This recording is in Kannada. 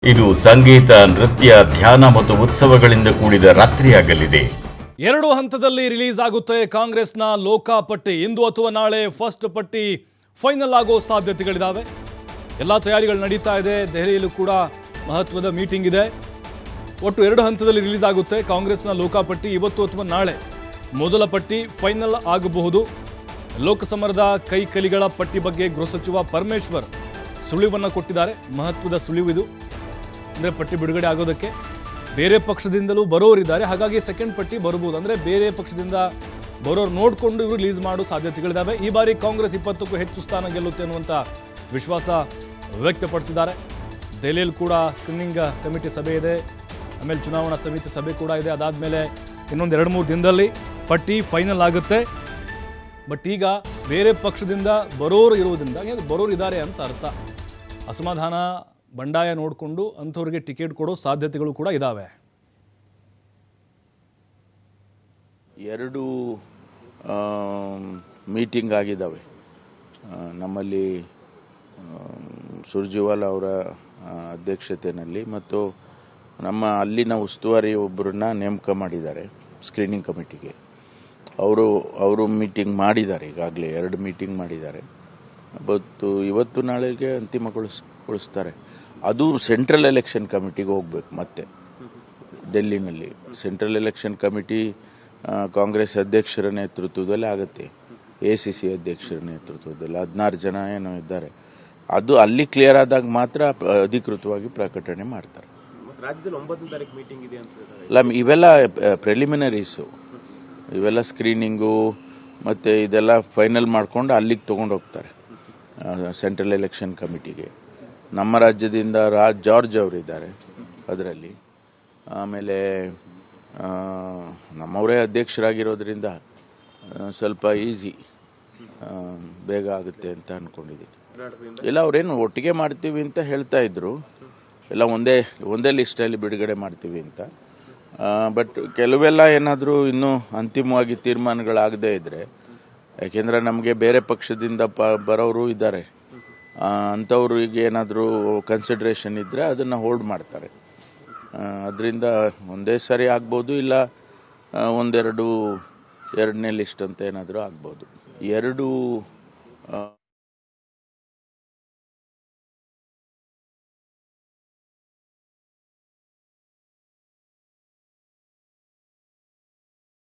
ಇದು ಸಂಗೀತ, ನೃತ್ಯ, ಧ್ಯಾನ ಮತ್ತು ಉತ್ಸವಗಳಿಂದ ಕೂಡಿದ ರಾತ್ರಿಯಾಗಲಿದೆ. 2 ಹಂತದಲ್ಲಿ ರಿಲೀಸ್ ಆಗುತ್ತೆ ಕಾಂಗ್ರೆಸ್ನ ಲೋಕಾಪಟ್ಟಿ. ಇಂದು ಅಥವಾ ನಾಳೆ ಫಸ್ಟ್ ಪಟ್ಟಿ ಫೈನಲ್ ಆಗೋ ಸಾಧ್ಯತೆಗಳಿದ್ದಾವೆ. ಎಲ್ಲ ತಯಾರಿಗಳು ನಡೀತಾ ಇದೆ. ದೆಹಲಿಯಲ್ಲೂ ಕೂಡ ಮಹತ್ವದ ಮೀಟಿಂಗ್ ಇದೆ. ಒಟ್ಟು 2 ಹಂತದಲ್ಲಿ ರಿಲೀಸ್ ಆಗುತ್ತೆ ಕಾಂಗ್ರೆಸ್ನ ಲೋಕಾಪಟ್ಟಿ. ಇವತ್ತು ಅಥವಾ ನಾಳೆ ಮೊದಲ ಪಟ್ಟಿ ಫೈನಲ್ ಆಗಬಹುದು. ಲೋಕಸಮರದ ಕೈಕಲಿಗಳ ಪಟ್ಟಿ ಬಗ್ಗೆ ಗೃಹ ಸಚಿವ ಪರಮೇಶ್ವರ್ ಸುಳಿವನ್ನು ಕೊಟ್ಟಿದ್ದಾರೆ. ಮಹತ್ವದ ಸುಳಿವಿದು. ಅಂದರೆ ಪಟ್ಟಿ ಬಿಡುಗಡೆ ಆಗೋದಕ್ಕೆ ಬೇರೆ ಪಕ್ಷದಿಂದಲೂ ಬರೋರಿದ್ದಾರೆ. ಹಾಗಾಗಿ ಸೆಕೆಂಡ್ ಪಟ್ಟಿ ಬರ್ಬೋದು. ಅಂದರೆ ಬೇರೆ ಪಕ್ಷದಿಂದ ಬರೋರು ನೋಡಿಕೊಂಡು ಇವರು ರಿಲೀಸ್ ಮಾಡೋ ಸಾಧ್ಯತೆಗಳಿದ್ದಾವೆ. ಈ ಬಾರಿ ಕಾಂಗ್ರೆಸ್ 20ಕ್ಕೂ ಹೆಚ್ಚು ಸ್ಥಾನ ಗೆಲ್ಲುತ್ತೆ ಅನ್ನುವಂಥ ವಿಶ್ವಾಸ ವ್ಯಕ್ತಪಡಿಸಿದ್ದಾರೆ. ದೆಹಲಿಯಲ್ಲಿ ಕೂಡ ಸ್ಕ್ರೀನಿಂಗ್ ಕಮಿಟಿ ಸಭೆ ಇದೆ. ಆಮೇಲೆ ಚುನಾವಣಾ ಸಮಿತಿ ಸಭೆ ಕೂಡ ಇದೆ. ಅದಾದಮೇಲೆ ಇನ್ನೊಂದು 2-3 ದಿನದಲ್ಲಿ ಪಟ್ಟಿ ಫೈನಲ್ ಆಗುತ್ತೆ. ಬಟ್ ಈಗ ಬೇರೆ ಪಕ್ಷದಿಂದ ಬರೋರು ಇರುವುದರಿಂದ ಬರೋರು ಇದ್ದಾರೆ ಅಂತ ಅರ್ಥ. ಅಸಮಾಧಾನ ಬಂಡಾಯ ನೋಡಿಕೊಂಡು ಅಂಥವ್ರಿಗೆ ಟಿಕೆಟ್ ಕೊಡೋ ಸಾಧ್ಯತೆಗಳು ಕೂಡ ಇದ್ದಾವೆ. 2 ಮೀಟಿಂಗ್ ಆಗಿದ್ದಾವೆ. ನಮ್ಮಲ್ಲಿ ಸುರ್ಜೇವಾಲಾ ಅವರ ಅಧ್ಯಕ್ಷತೆಯಲ್ಲಿ ಮತ್ತು ನಮ್ಮ ಅಲ್ಲಿನ ಉಸ್ತುವಾರಿ ಒಬ್ಬರನ್ನ ನೇಮಕ ಮಾಡಿದ್ದಾರೆ ಸ್ಕ್ರೀನಿಂಗ್ ಕಮಿಟಿಗೆ. ಅವರು ಮೀಟಿಂಗ್ ಮಾಡಿದ್ದಾರೆ. ಈಗಾಗಲೇ 2 ಮೀಟಿಂಗ್ ಮಾಡಿದ್ದಾರೆ. ಇವತ್ತು ನಾಳೆಗೆ ಅಂತಿಮಗೊಳಿಸ್ತಾರೆ. ಅದು ಸೆಂಟ್ರಲ್ ಎಲೆಕ್ಷನ್ ಕಮಿಟಿಗೆ ಹೋಗಬೇಕು. ಮತ್ತೆ ಡೆಲ್ಲಿನಲ್ಲಿ ಸೆಂಟ್ರಲ್ ಎಲೆಕ್ಷನ್ ಕಮಿಟಿ ಕಾಂಗ್ರೆಸ್ ಅಧ್ಯಕ್ಷರ ನೇತೃತ್ವದಲ್ಲಿ ಆಗುತ್ತೆ. ACC ಅಧ್ಯಕ್ಷರ ನೇತೃತ್ವದಲ್ಲಿ 16 ಜನ ಏನೋ ಇದ್ದಾರೆ. ಅದು ಅಲ್ಲಿ ಕ್ಲಿಯರ್ ಆದಾಗ ಮಾತ್ರ ಅಧಿಕೃತವಾಗಿ ಪ್ರಕಟಣೆ ಮಾಡ್ತಾರೆ. ರಾಜ್ಯದಲ್ಲಿ 9ನೇ ತಾರೀಕು ಮೀಟಿಂಗ್ ಇದೆ ಅಂತ. ಅಲ್ಲ, ಇವೆಲ್ಲ ಪ್ರಿಲಿಮಿನರೀಸು. ಇವೆಲ್ಲ ಸ್ಕ್ರೀನಿಂಗು ಮತ್ತು ಇದೆಲ್ಲ ಫೈನಲ್ ಮಾಡ್ಕೊಂಡು ಅಲ್ಲಿಗೆ ತೊಗೊಂಡು ಹೋಗ್ತಾರೆ ಸೆಂಟ್ರಲ್ ಎಲೆಕ್ಷನ್ ಕಮಿಟಿಗೆ. ನಮ್ಮ ರಾಜ್ಯದಿಂದ ಜಾರ್ಜ್ ಅವರಿದ್ದಾರೆ ಅದರಲ್ಲಿ. ಆಮೇಲೆ ನಮ್ಮವರೇ ಅಧ್ಯಕ್ಷರಾಗಿರೋದ್ರಿಂದ ಸ್ವಲ್ಪ ಈಸಿ, ಬೇಗ ಆಗುತ್ತೆ ಅಂತ ಅಂದ್ಕೊಂಡಿದ್ದೀನಿ. ಇಲ್ಲ, ಅವರೇನು ಒಟ್ಟಿಗೆ ಮಾಡ್ತೀವಿ ಅಂತ ಹೇಳ್ತಾ ಇದ್ರು. ಎಲ್ಲ ಒಂದೇ ಲಿಸ್ಟಲ್ಲಿ ಬಿಡುಗಡೆ ಮಾಡ್ತೀವಿ ಅಂತ. ಬಟ್ ಕೆಲವೆಲ್ಲ ಏನಾದರೂ ಇನ್ನೂ ಅಂತಿಮವಾಗಿ ತೀರ್ಮಾನಗಳಾಗದೇ ಇದ್ದರೆ, ಯಾಕೆಂದರೆ ನಮಗೆ ಬೇರೆ ಪಕ್ಷದಿಂದ ಬರೋರು ಇದ್ದಾರೆ, ಅಂಥವ್ರಿಗೆ ಏನಾದರೂ ಕನ್ಸಿಡ್ರೇಷನ್ ಇದ್ದರೆ ಅದನ್ನು ಹೋಲ್ಡ್ ಮಾಡ್ತಾರೆ. ಅದರಿಂದ ಒಂದೇ ಸರಿ ಆಗ್ಬೋದು, ಇಲ್ಲ ಎರಡನೇ ಲಿಸ್ಟ್ ಅಂತ ಏನಾದರೂ ಆಗ್ಬೋದು. 2